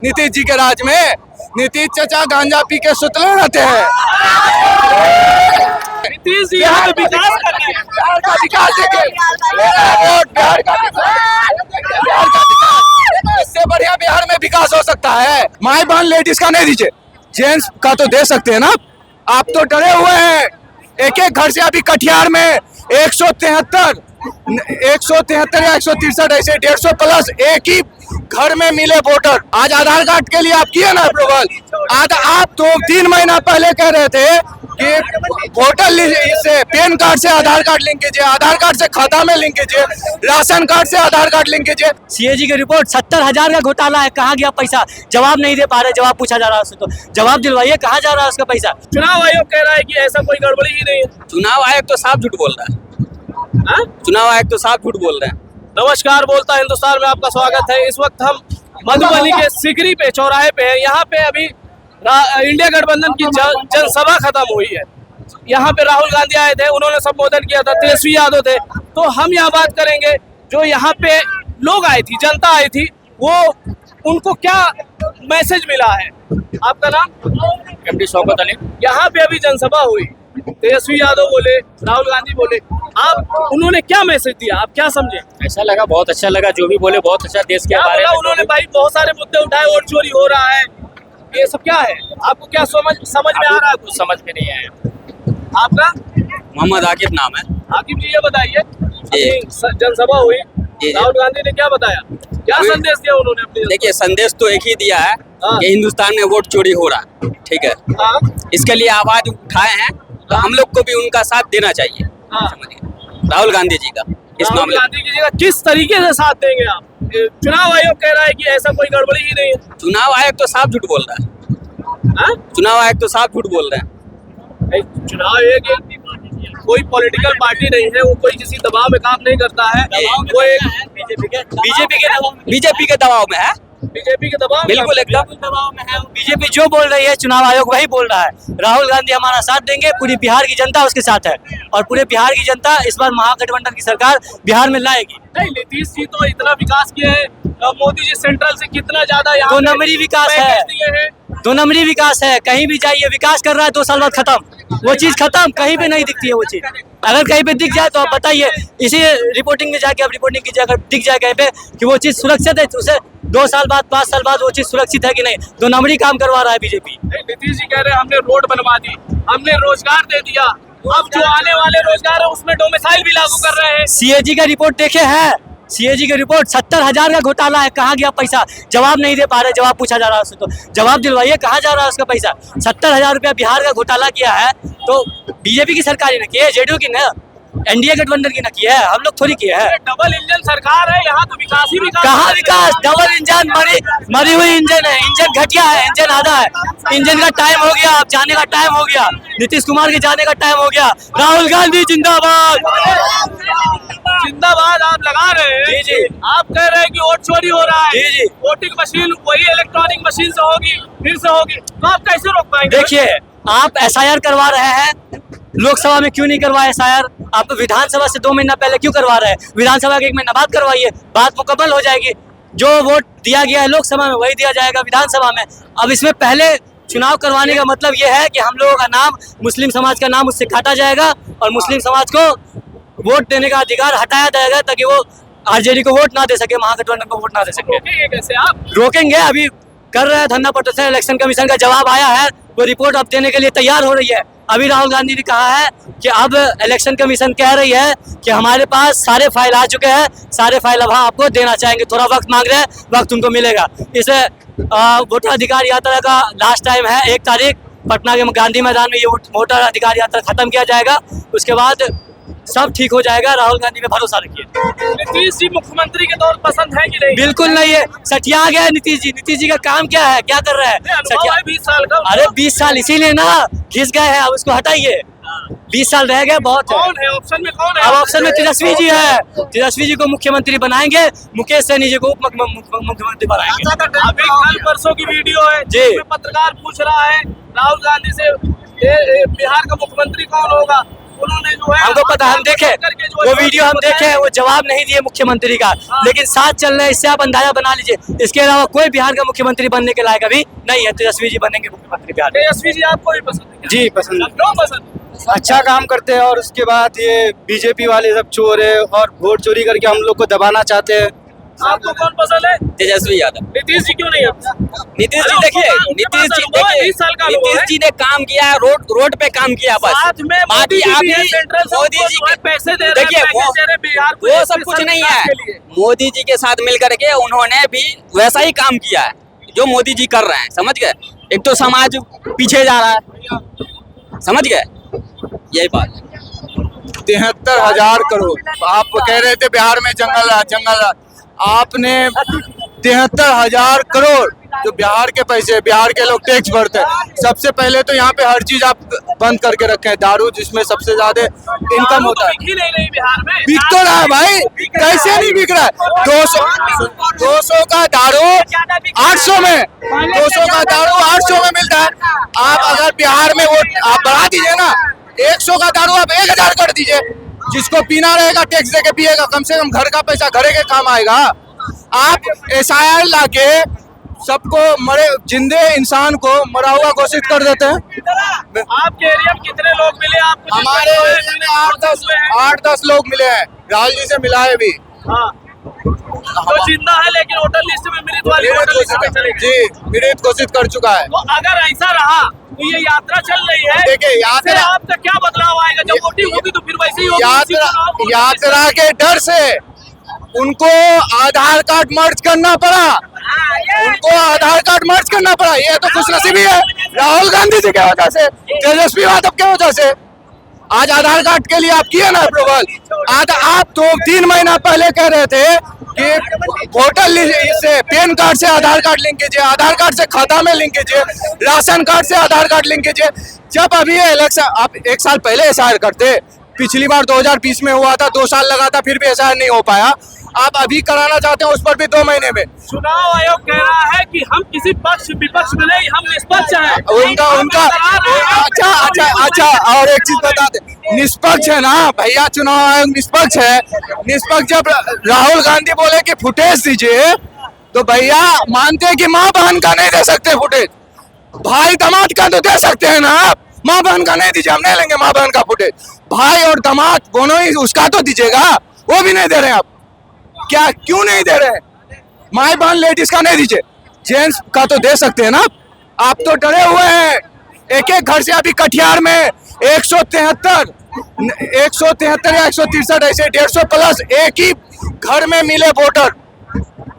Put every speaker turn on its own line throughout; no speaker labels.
नीतीश जी के राज में नीतीश चाचा गांजा पी के सुतले रहते हैं।
नीतीश जी यहाँ पे विकास कर रहे हैं।
बिहार का विकास देखे, वोट बिहार का विकास, इससे बढ़िया बिहार में विकास हो सकता है। माई बहन लेडीज का नहीं दीजिए, जेंट्स का तो दे सकते हैं ना। आप तो डरे हुए हैं। एक एक घर से अभी कटिहार में 173 या 163 ऐसे 150 प्लस एक ही घर में मिले वोटर। आज आधार कार्ड के लिए आप किए ना अप्रूवल। आज आप तो 3 महीना पहले कह रहे थे कि वोटर से पैन कार्ड से आधार कार्ड लिंक कीजिए, आधार कार्ड से खाता में लिंक कीजिए, राशन कार्ड से आधार कार्ड लिंक कीजिए।
सीएजी की रिपोर्ट 70,000 का घोटाला है, कहाँ गया पैसा? जवाब नहीं दे पा रहे, जवाब पूछा जा रहा है उससे, तो जवाब दिलवाइए, कहाँ जा रहा है उसका पैसा?
चुनाव आयोग कह रहा है कि ऐसा कोई गड़बड़ी ही नहीं है।
चुनाव आयोग तो साफ झूठ बोल रहा है। चुनाव आयोग तो साफ झूठ बोल रहे हैं।
नमस्कार, बोलता हिंदुस्तान में आपका स्वागत है। इस वक्त हम मधुबनी के सिकरी पे चौराहे पे हैं। यहाँ पे अभी इंडिया गठबंधन की जनसभा खत्म हुई है। यहाँ पे राहुल गांधी आए थे, उन्होंने संबोधन किया था, तेजस्वी यादव थे। तो हम यहाँ बात करेंगे जो यहाँ पे लोग आए थी, जनता आई थी, वो उनको क्या मैसेज मिला है। आपका नाम?
एमडी शौकत अली।
यहाँ पे अभी जनसभा हुई, तेजस्वी यादव बोले, राहुल गांधी बोले, उन्होंने क्या मैसेज दिया, आप क्या समझे?
ऐसा लगा, बहुत अच्छा लगा, जो भी बोले बहुत अच्छा। देश के बारे में
उन्होंने भाई बहुत सारे मुद्दे उठाए, वोट चोरी हो रहा है, ये सब क्या है? आपको क्या समझ में आ रहा है?
कुछ समझ में नहीं आया।
आपका?
मोहम्मद आकिब नाम है।
आकिब जी, ये बताइए, जनसभा हुई, राहुल गांधी ने क्या बताया, क्या संदेश दिया उन्होंने अपने?
देखिए, संदेश तो एक ही दिया है कि हिंदुस्तान में वोट चोरी हो रहा है, ठीक है। इसके लिए आवाज उठाए हैं, तो हम लोग को भी उनका साथ देना चाहिए। राहुल गांधी जी का इस
राहुल गांधी की जगह किस तरीके से साथ देंगे आप? चुनाव आयोग कह रहा है कि ऐसा कोई गड़बड़ी ही नहीं है।
चुनाव आयोग तो साफ झूठ बोल रहा है। चुनाव आयोग तो साफ झूठ बोल रहे हैं।
चुनाव आयोग कोई पॉलिटिकल पार्टी नहीं है, वो कोई किसी दबाव में काम नहीं करता है। वो एक
बीजेपी के दबाव में है।
बीजेपी के दबाव,
बिल्कुल एकदम
दबाव में है। बीजेपी जो बोल रही है, चुनाव आयोग वही बोल रहा है। राहुल गांधी हमारा साथ देंगे, पूरी बिहार की जनता उसके साथ है, और पूरे बिहार की जनता इस बार महागठबंधन की सरकार बिहार में लाएगी।
नहीं, नीतीश जी तो इतना विकास किए हैं, मोदी जी सेंट्रल से कितना ज्यादा यहाँ
2 नंबरी विकास है, 2 नंबरी विकास है। कहीं भी जाइए विकास कर रहा है, 2 साल बाद खत्म, वो चीज खत्म, कहीं पे नहीं दिखती है वो चीज। अगर कहीं पे दिख जाए तो आप बताइए, इसी रिपोर्टिंग में जाके आप रिपोर्टिंग कीजिए, अगर दिख जाए कहीं पे कि वो चीज सुरक्षित है, उसे 2 साल बाद 5 साल बाद वो चीज सुरक्षित है कि नहीं। 2 नंबरी काम करवा रहा है बीजेपी।
नीतीश जी कह रहे हैं हमने रोड बनवा दी, हमने रोजगार दे दिया, अब जो आने वाले रोजगार है उसमें डोमिसाइल भी लागू कर रहे हैं।
सीएजी का रिपोर्ट देखे हैं, सीएजी की रिपोर्ट 70,000 का घोटाला है, कहाँ गया पैसा? जवाब नहीं दे पा रहे, जवाब पूछा जा रहा है उससे, तो जवाब दिलवाइए, कहाँ जा रहा है उसका पैसा? 70,000 रुपया बिहार का घोटाला किया है तो बीजेपी की सरकार ने किया है, जेडीयू की ना, एनडीए गठबंधन की ना किया है, हम लोग थोड़ी किए हैं।
डबल इंजन सरकार है, यहाँ तो विकास ही विकास।
कहाँ विकास? डबल इंजन, मरी हुई इंजन है, इंजन घटिया है, इंजन आधा है। इंजन का टाइम हो गया, अब जाने का टाइम हो गया, नीतीश कुमार के जाने का टाइम हो गया। राहुल गांधी जिंदाबाद।
जिंदाबाद आप लगा रहे हैं।
जी जी।
आप कह रहे हैं कि वोट चोरी हो रहा है।
जी जी।
वोटिंग मशीन वही इलेक्ट्रॉनिक मशीन से होगी, फिर से होगी, तो आप कैसे रोक पाएंगे?
देखिए, आप एसआईआर करवा रहे हैं, लोकसभा में क्यों नहीं करवाए एसआईआर? आप विधानसभा से 2 महीना पहले क्यों करवा रहे हैं? विधानसभा के 1 महीना बाद करवाइए, बात मुकम्मल हो जाएगी। जो वोट दिया गया है लोकसभा में वही दिया जाएगा विधानसभा में। अब इसमें पहले चुनाव करवाने का मतलब ये है कि हम लोगों का नाम, मुस्लिम समाज का नाम उससे काटा जाएगा, और मुस्लिम समाज को वोट देने का अधिकार हटाया जाएगा, ताकि वो आरजेडी को वोट ना दे सके, महागठबंधन को वोट ना दे सके।
रोकेंगे कैसे आप?
रोकेंगे, अभी कर रहे हैं धरना प्रदर्शन। इलेक्शन कमीशन का जवाब आया है, वो रिपोर्ट अब देने के लिए तैयार हो रही है। अभी राहुल गांधी ने कहा है कि अब इलेक्शन कमीशन कह रही है कि हमारे पास सारे फाइल आ चुके हैं, सारे फाइल अब आपको देना चाहेंगे, थोड़ा वक्त मांग रहे हैं, वक्त उनको मिलेगा। इसे वोटर अधिकार यात्रा का लास्ट टाइम है 1 तारीख, पटना के गांधी मैदान में ये वोटर अधिकार यात्रा खत्म किया जाएगा, उसके बाद सब ठीक हो जाएगा। राहुल गांधी में भरोसा रखिए।
नीतीश जी मुख्यमंत्री के तौर पसंद है कि नहीं?
बिल्कुल नहीं है, सटिया गया है नीतीश जी। नीतीश जी का काम क्या है, क्या कर रहे हैं?
20 साल का।
अरे 20 साल इसीलिए ना घिस गए हैं, अब उसको हटाइए। 20 साल रह गए, बहुत है।
कौन है ऑप्शन में? कौन है
अब ऑप्शन में? तेजस्वी जी है, तेजस्वी जी को मुख्यमंत्री बनाएंगे, मुकेश सहनी जी को उप मुख्यमंत्री बनाएंगे।
अभी कल परसों की वीडियो है
जी,
पत्रकार पूछ रहा है राहुल गांधी से बिहार का मुख्यमंत्री कौन होगा, उन्होंने जो है
हमको पता, हम देखे वो वीडियो, हम देखे, वो जवाब नहीं दिए मुख्यमंत्री का, लेकिन साथ चल रहे हैं, इससे आप अंदाजा बना लीजिए। इसके अलावा कोई बिहार का मुख्यमंत्री बनने के लायक अभी नहीं है। तेजस्वी जी बनेंगे मुख्यमंत्री बिहार में।
तेजस्वी जी आपको भी पसंद है?
जी पसंद।
क्यों पसंद?
अच्छा काम करते हैं, और उसके बाद ये बीजेपी वाले सब चोर है और वोट चोरी करके हम लोग को दबाना चाहते हैं।
आपको कौन पसंद है?
तेजस्वी यादव।
नीतीश जी क्यों नहीं है?
नीतीश जी देखिए, नीतीश जी ने काम किया है, रोड पे काम किया बस।
साथ में
बाकी अभी मोदी जी के
पैसे दे रहे
देखिए
हैं बिहार को,
वो सब कुछ नहीं है। मोदी जी के साथ मिल करके उन्होंने भी वैसा ही काम किया है जो मोदी जी कर रहे हैं, समझ गए। एक तो समाज पीछे जा रहा है, समझ गए, यही बात है।
73,000 करोड़ आप कह रहे थे बिहार में जंगल जंगल, आपने 73,000 करोड़ जो बिहार के पैसे, बिहार के लोग टैक्स भरते हैं। सबसे पहले तो यहाँ पे हर चीज आप बंद करके रखे हैं, दारू जिसमें सबसे ज्यादा इनकम होता है।
बिक ही नहीं रही बिहार में।
बिक तो रहा है भाई, कैसे नहीं बिक रहा है? 200 का दारू 800 में, 200 का दारू 800 में मिलता है। आप अगर बिहार में वो आप बढ़ा दीजिए ना, 100 का दारू आप 1000 कर दीजिए। जिसको पीना रहेगा टैक्स देके पिएगा, कम से कम घर का पैसा घरे के काम आएगा। आप SIR लाके सबको मरे जिंदे इंसान को मरा हुआ घोषित कर देते हैं।
आपके एरिया में कितने लोग मिले आपको?
हमारे एरिया में 8-10 लोग मिले हैं, राहुल जी से मिला है भी।
हाँ। तो जिंदा है लेकिन वोटर लिस्ट में मृत वाली वोटर लिस्ट में चलेगी।
जी मृत घोषित कर चुका है।
तो अगर ऐसा रहा तो ये यात्रा चल रही है,
देखिए यात्रा,
आपका क्या बदलाव आएगा? जब वोटिंग होगी तो फिर वैसे ही होगी।
यात्रा के डर से उनको आधार कार्ड मर्ज करना पड़ा, उनको आधार कार्ड मर्ज करना पड़ा। ये तो खुशनसीबी है राहुल गांधी जी की वजह से, तेजस्वी यादव की वजह से। आज आधार कार्ड के लिए आप किए ना अप्रूवल। आज आप तो 3 महीना पहले कह रहे थे कि वोटर लिस्ट से पैन कार्ड से आधार कार्ड लिंक कीजिए, आधार कार्ड से खाता में लिंक कीजिए, राशन कार्ड से आधार कार्ड लिंक कीजिए। जब अभी ये इलेक्शन, आप 1 साल पहले SIR करते, पिछली बार 2020 में हुआ था, 2 साल लगा था, फिर भी SIR नहीं हो पाया। आप अभी कराना चाहते हैं, उस पर भी 2 महीने में।
चुनाव आयोग कह रहा है कि हम किसी पक्ष विपक्ष में नहीं, हम निष्पक्ष हैं।
उनका अच्छा और एक चीज बता दे, निष्पक्ष है ना भैया, चुनाव आयोग निष्पक्ष है। निष्पक्ष जब राहुल गांधी बोले कि फुटेज दीजिए, तो भैया मानते हैं कि माँ बहन का नहीं दे सकते फुटेज, भाई दामाद का तो दे सकते हैं ना आप। माँ बहन का नहीं दीजिए, हम नहीं लेंगे माँ बहन का फुटेज। भाई और दामाद दोनों ही उसका तो दीजिएगा, वो भी नहीं दे रहे हैं आप। क्या क्यों नहीं दे रहे हैं? माई बहन लेडीज का नहीं दीजिए, जेंट्स का तो दे सकते हैं ना आप तो डरे हुए हैं। एक एक घर से अभी कटिहार में 173 या 163 ऐसे 150 प्लस एक ही घर में मिले वोटर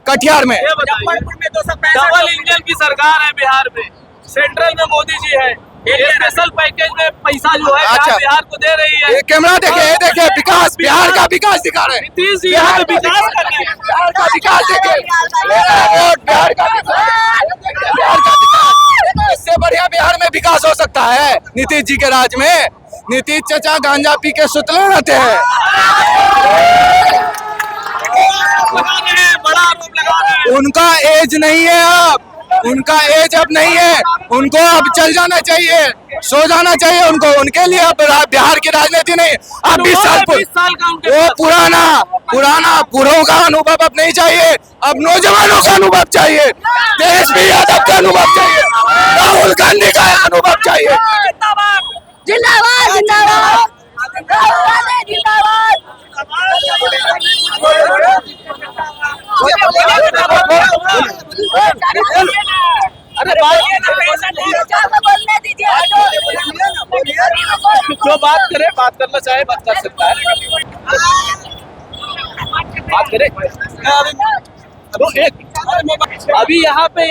कटिहार में।
डबल इंजन की सरकार है बिहार में, सेंट्रल में मोदी जी है, स्पेशल पैकेज में पैसा जो है
अच्छा,
बिहार को दे रही है।
ये कैमरा देखे, ये देखे विकास, बिहार का विकास दिखा रहे हैं।
नीतीश जी
बिहार
विकास कर रहे हैं।
बिहार का विकास देखे, वोट बिहार का विकास। इससे बढ़िया बिहार में विकास हो सकता है नीतीश जी के राज में। नीतीश चचा गांजा पी के सुतले रहते हैं।
बड़ा आरोप लगा रहे हैं।
उनका एज नहीं है अब, उनका एज अब नहीं है, उनको अब चल जाना चाहिए, सो जाना चाहिए उनको। उनके लिए अब बिहार की राजनीति नहीं। अब 20 साल
का उनके
वो पुराना बुढ़ों का अनुभव अब नहीं चाहिए, अब नौजवानों का अनुभव चाहिए, तेजस्वी यादव का अनुभव चाहिए, राहुल गांधी का अनुभव चाहिए।
जिंदाबाद जिंदाबाद जिंदाबाद।
जो बात करे, बात करना चाहे बात कर सकता है, बात करे। तो एक अभी यहाँ पे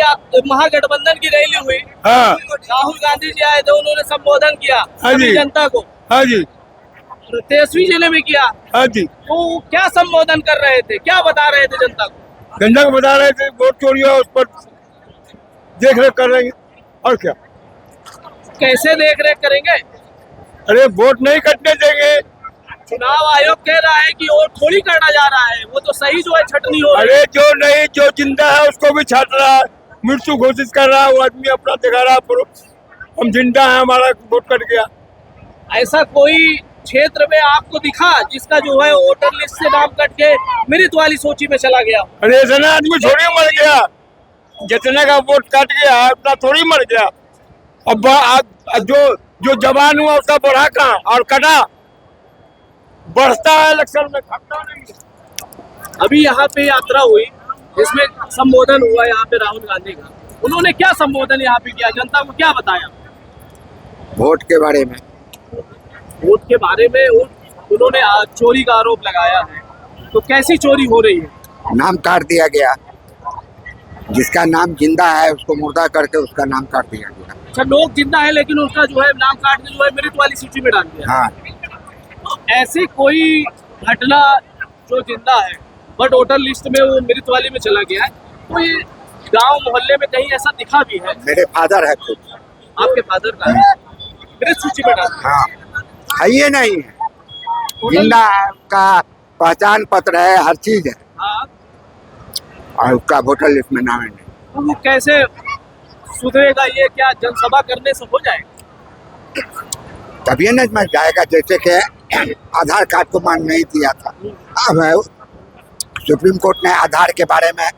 महागठबंधन की रैली हुई,
हाँ
राहुल गांधी जी आए थे, उन्होंने संबोधन किया
हाँ जी।
जनता को।
हाँ जी
तेजस्वी जी ने भी किया।
हाँ जी।
तो क्या संबोधन कर रहे थे, क्या बता रहे थे जनता को?
जनता को बता रहे थे वोट चोरी है, उस पर देख रेख कर रहे हैं। और क्या?
कैसे देख रेख करेंगे?
अरे वोट नहीं कटने देंगे।
चुनाव आयोग कह रहा है कि वोट थोड़ी करना जा रहा है, वो तो सही जो है छटनी हो रही है।
अरे जो जिंदा है उसको भी छाट रहा है, मृत्यु घोषित कर रहा है। वो आदमी अपना दिखा रहा है, हम जिंदा है, हमारा वोट कट गया।
ऐसा कोई क्षेत्र में आपको दिखा जिसका जो है वोटर लिस्ट से नाम कट के मेरिट वाली सूची में चला गया?
अरे इतना आदमी थोड़ी मर गया, जितने का वोट कट गया उतना थोड़ी मर गया। अब जो जवान हुआ उसका बढ़ा कहाँ और कटा, बढ़ता है इलेक्शन में, घटता नहीं।
अभी यहाँ पे यात्रा हुई जिसमें संबोधन हुआ यहाँ पे राहुल गांधी का, उन्होंने क्या संबोधन यहाँ पे किया, जनता को क्या बताया?
वोट के बारे में,
वोट के बारे में उन्होंने चोरी का आरोप लगाया है, तो कैसी चोरी हो रही है?
नाम काट दिया गया, जिसका नाम जिंदा है उसको मुर्दा करके उसका नाम काट दिया गया।
अच्छा, लोग जिंदा है लेकिन उसका जो है नाम काट के जो है मेरिट वाली सूची में डाल दिया।
हाँ,
ऐसी कोई घटना जो जिंदा है बट वोटर लिस्ट में वो मेरिट वाली में चला गया है, तो ये गांव मोहल्ले में कहीं ऐसा दिखा भी है?
मेरे फादर है खुद।
आपके फादर का है, मेरिट सूची में डाल दिया।
हाँ, है ये नहीं है, जिंदा है, उसका पहचान पत्र है, हर चीज है,
हाँ,
और उसका वोटर लिस्ट में नाम है नहीं।
तो वो कैसे सुधरेगा? ये क्या जनसभा करने से हो जाएगा?
तभी न समझ जाएगा, जैसे कि आधार कार्ड को मान नहीं दिया था, अब सुप्रीम कोर्ट ने आधार के बारे में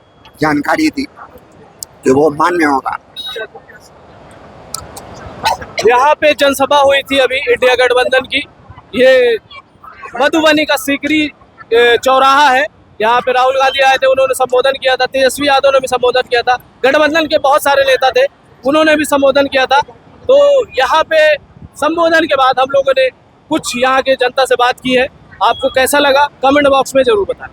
जानकारी दी कि वो मान्य होगा।
यहाँ पे जनसभा हुई थी अभी इंडिया गठबंधन की, ये मधुबनी का सीकरी चौराहा है, यहाँ पे राहुल गांधी आए थे, उन्होंने संबोधन किया था, तेजस्वी यादव ने भी संबोधन किया था, गठबंधन के बहुत सारे नेता थे, उन्होंने भी संबोधन किया था। तो यहाँ पे संबोधन के बाद हम लोगों ने कुछ यहाँ के जनता से बात की है, आपको कैसा लगा कमेंट बॉक्स में जरूर बताएं।